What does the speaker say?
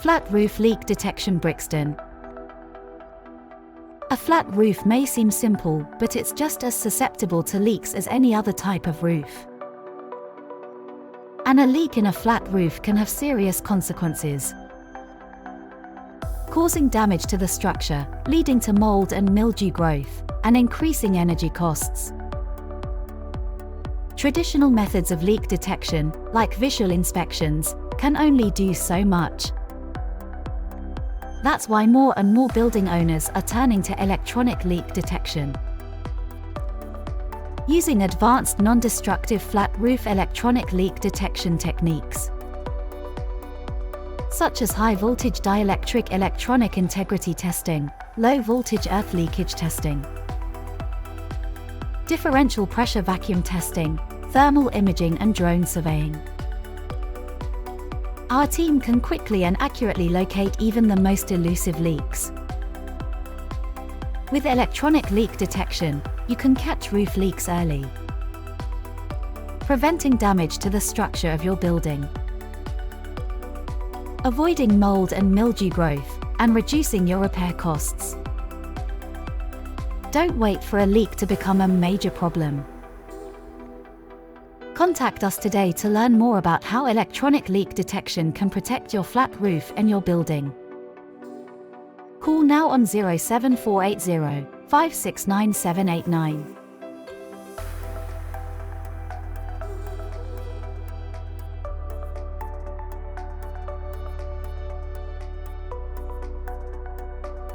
Flat roof leak detection. Brixton. A flat roof may seem simple, but it's just as susceptible to leaks as any other type of roof. And a leak in a flat roof can have serious consequences, causing damage to the structure, leading to mold and mildew growth, and increasing energy costs. Traditional methods of leak detection, like visual inspections, can only do so much. That's why more and more building owners are turning to electronic leak detection. Using advanced non-destructive flat roof electronic leak detection techniques, such as high-voltage dielectric electronic integrity testing, low-voltage earth leakage testing, differential pressure vacuum testing, thermal imaging and drone surveying. Our team can quickly and accurately locate even the most elusive leaks. With electronic leak detection, you can catch roof leaks early, preventing damage to the structure of your building, avoiding mold and mildew growth, and reducing your repair costs. Don't wait for a leak to become a major problem. Contact us today to learn more about how electronic leak detection can protect your flat roof and your building. Call now on 07480 569 789.